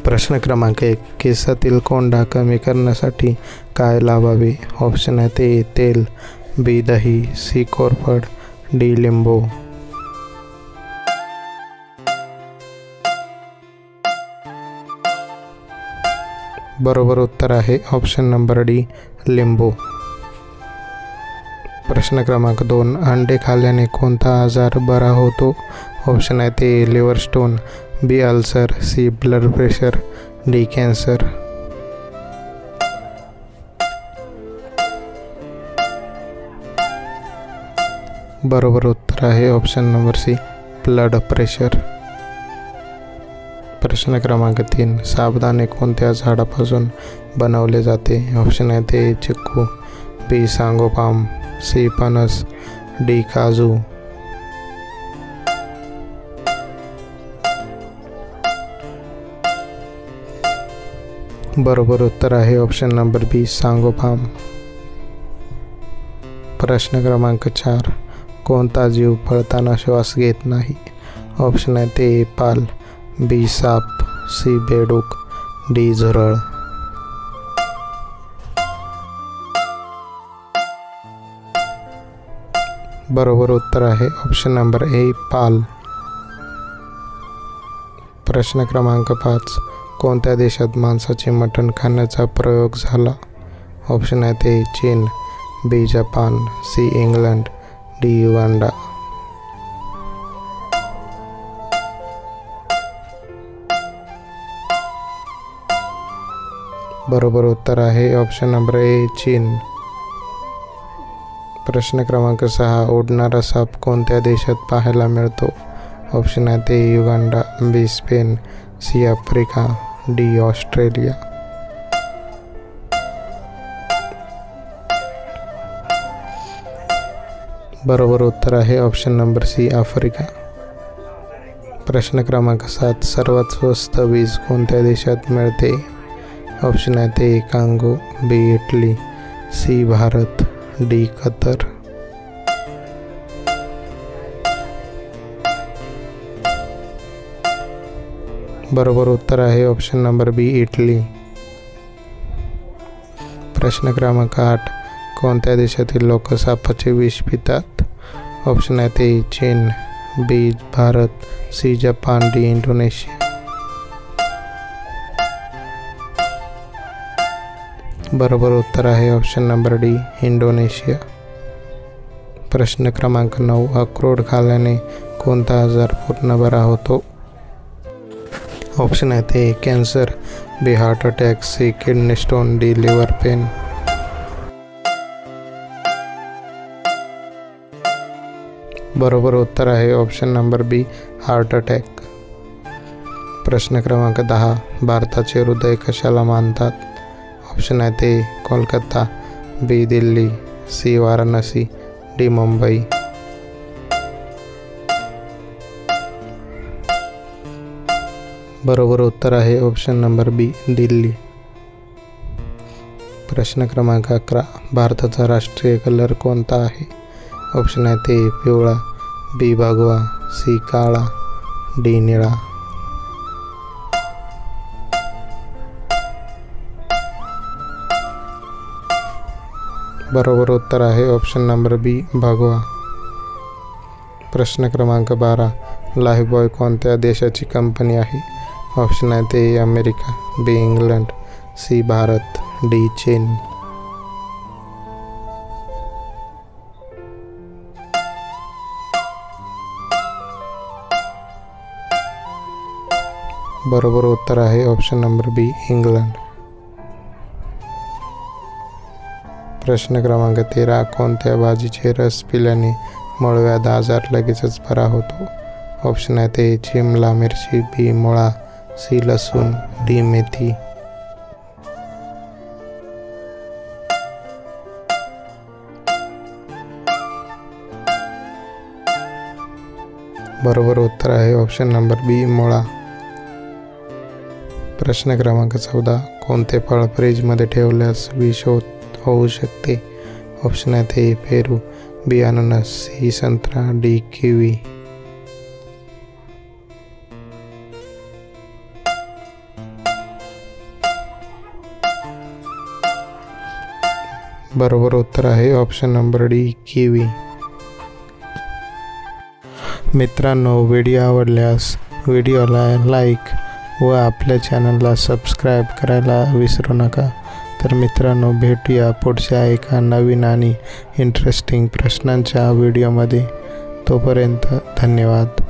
प्रश्न क्रमांक 1. केसातील कोंडा कमी करण्यासाठी काय लावावे? ऑप्शन आहेत ए तेल, बी दही, सी कोरफड, डी लिंबू. बरोबर उत्तर आहे ऑप्शन नंबर डी लिंबू. प्रश्न क्रमांक 2. अंडे खाल्ल्याने कोणता आजार बरा होतो? ऑप्शन आहेत A liver stone, B ulcer, C blood pressure, D cancer. बरोबर उत्तर आहे option number C blood pressure. प्रश्न क्रमांक 3. साबुदाणे कोणत्या झाडापासून बनवले जाते? ऑप्शन आहेत ए चिक्कू, बी सांगोपाम, सी फणस, डी काजू. बरोबर उत्तर आहे ऑप्शन नंबर बी सांगोपाम. प्रश्न क्रमांक 4. कोणता जीव पळताना श्वास घेत नाही? ऑप्शन आहेत ए पाल, बी साप, सी बेडूक, डी झुरळ. बरोबर उत्तर आहे ऑप्शन नंबर ए पाल. प्रश्न क्रमांक 5. कोणत्या देशात मांसाचे मटण खाण्याचा प्रयोग झाला? ऑप्शन आहेत ए चीन, B Japan, C England, D Uganda. बरोबर उत्तर आहे ऑप्शन नंबर ए चीन. प्रश्न क्रमांक 6. उडणारा साप कोणत्या देशात पाहायला मिळतो? ऑप्शन आहेत A Uganda, B Spain, C Africa, D Australia. बरोबर उत्तर आहे ऑप्शन नंबर सी आफ्रिका. प्रश्न क्रमांक 7. सर्वात स्वस्त वीज कोणत्या देशात मिळते? ऑप्शन आहेत ए कांगो, बी इटली, सी भारत, डी कतर. बरोबर उत्तर आहे ऑप्शन नंबर बी इटली. प्रश्न क्रमांक 8. कोणत्या देशातील लोक सापाचे विष पितात? ऑप्शन आहेत ए चीन, B Bharat, C Japan, D Indonesia. बरोबर उत्तर आहे ऑप्शन नंबर डी इंडोनेशिया. प्रश्न क्रमांक 9. अक्रोड खाल्ल्याने कोणता आजार पूर्ण बरा होतो? ऑप्शन आहेत A cancer, B heart attack, C kidney stone, D liver pain. बरोबर उत्तर आहे option number B heart attack. प्रश्न क्रमांक 10. भारताचे हृदय कशाला मानतात? ऑप्शन आहेत A Kolkata, B Delhi, C Varanasi, D Mumbai. बरोबर उत्तर आहे ऑप्शन नंबर बी दिल्ली. प्रश्न क्रमांक 11. भारताचा राष्ट्रीय कलर कोणता आहे? ऑप्शन आहेत ए पिवळा, बी भगवा, सी काळा, डी निळा. बरोबर उत्तर आहे ऑप्शन नंबर बी भगवा. प्रश्न क्रमांक 12. लाईफबॉय कोणत्या देशाची कंपनी आहे? ऑप्शन आहेत A America, B England, C Bharat, D चीन. बरोबर उत्तर आहे ऑप्शन नंबर बी इंग्लंड. प्रश्न क्रमांक 13. कोणत्या भाजीचे रस पिल्याने मूळव्याध आजार लगेचच बरा होतो? ऑप्शन आहेत ए शिमला मिरची, बी मुळा, सी लसूण, डी मेथी. बरोबर उत्तर आहे ऑप्शन नंबर बी मुळा. प्रश्न क्रमांक 14. कोणते फळ फ्रीजमध्ये ठेवल्यास विष होऊ शकते? ऑप्शन आहेत ए पेरू, बी अननस, सी संत्रा, डी किवी. बरोबर उत्तर आहे ऑप्शन नंबर डी किवी. मित्रांनो, व्हिडिओ आवडल्यास व्हिडिओला लाईक व आपल्या चॅनलला सबस्क्राईब करायला विसरू नका. तर मित्रांनो, भेटूया पुढच्या एका नवीन आणि इंटरेस्टिंग प्रश्नांच्या व्हिडिओमध्ये. तोपर्यंत धन्यवाद.